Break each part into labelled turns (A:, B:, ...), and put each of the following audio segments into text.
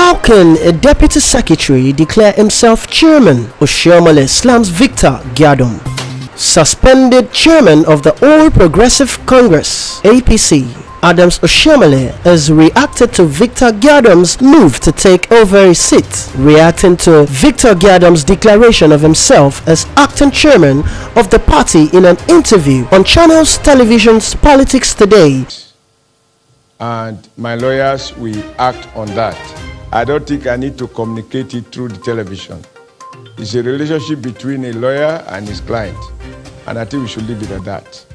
A: How can a deputy secretary declare himself chairman? Oshiomhole slams Victor Giadom. Suspended chairman of the All Progressive Congress (APC), Adams Oshiomhole, has reacted to Victor Giadom's move to take over his seat. Reacting to Victor Giadom's declaration of himself as acting chairman of the party in an interview on Channels Television's Politics Today.
B: And my lawyers will act on that. I don't think I need to communicate it through the television. It's a relationship between a lawyer and his client, and I think we should leave it at that.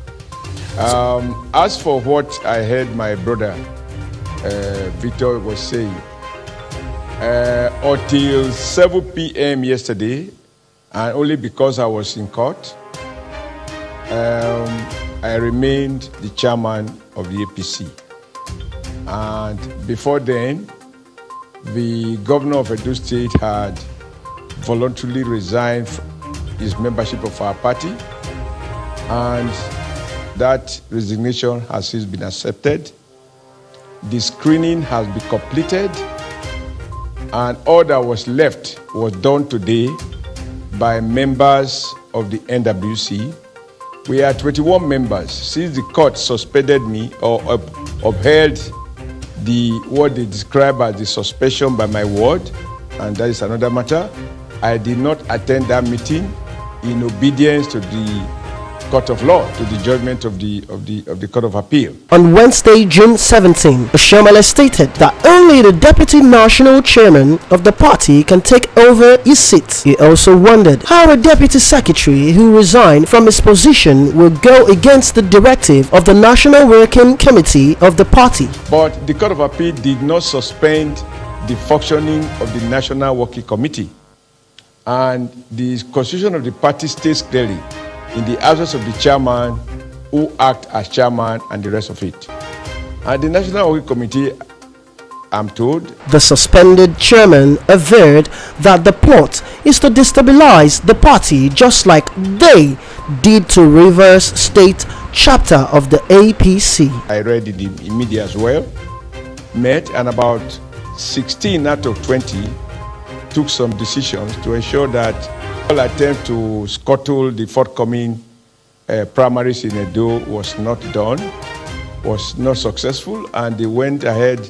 B: As for what I heard my brother Victor was saying, until 7 p.m. yesterday, and only because I was in court, I remained the chairman of the APC. And before then, the governor of Edo State had voluntarily resigned his membership of our party, and that resignation has since been accepted. The screening has been completed, and all that was left was done today by members of the NWC. We are 21 members. Since the court suspended me or upheld what they describe as the suspension by my word, and that is another matter, I did not attend that meeting in obedience to the court of law, to the judgment of the Court of Appeal.
A: On Wednesday, June 17, Oshiomhole stated that only the deputy national chairman of the party can take over his seat. He also wondered how a deputy secretary who resigned from his position will go against the directive of the National Working Committee of the party.
B: But the Court of Appeal did not suspend the functioning of the National Working Committee. And the constitution of the party states clearly, in the absence of the chairman, who act as chairman and the rest of it. And the National Working Committee, I'm told,
A: the suspended chairman averred that the plot is to destabilize the party just like they did to Rivers State chapter of the APC.
B: I read it in media as well, met, and about 16 out of 20 took some decisions to ensure that all attempt to scuttle the forthcoming primaries in Edo was not done, was not successful, and they went ahead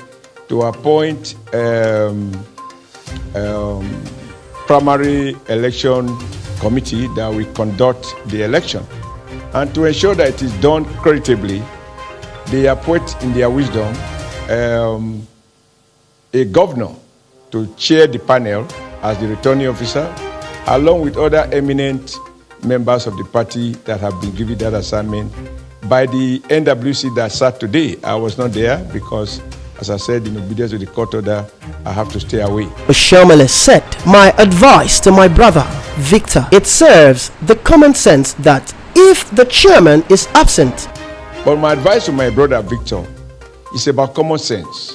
B: to appoint primary election committee that will conduct the election. And to ensure that it is done creditably, they appoint in their wisdom a governor to chair the panel as the returning officer, along with other eminent members of the party that have been given that assignment by the NWC that sat today. I was not there because, as I said, in obedience to the court order, I have to stay away.
A: Oshiomhole said, "My advice to my brother, Victor, it serves the common sense that if the chairman is absent."
B: But my advice to my brother, Victor, is about common sense.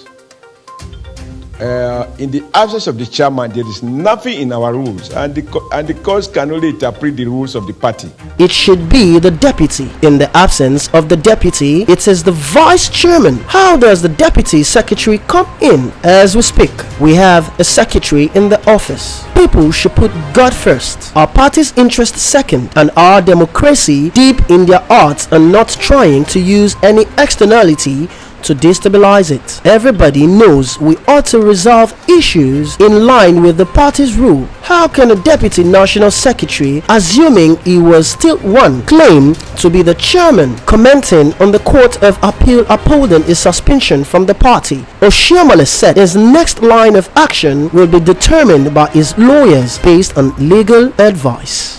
B: In the absence of the chairman, there is nothing in our rules, and the courts can only interpret the rules of the party.
A: It should be the deputy. In the absence of the deputy, it is the vice chairman. How does the deputy secretary come in? As we speak, we have a secretary in the office. People should put God first, our party's interest second, and our democracy deep in their hearts, and not trying to use any externality to destabilize it. Everybody knows we ought to resolve issues in line with the party's rule. How can a deputy national secretary, assuming he was still one, claim to be the chairman? Commenting on the Court of Appeal upholding his suspension from the party, Oshiomhole said his next line of action will be determined by his lawyers based on legal advice.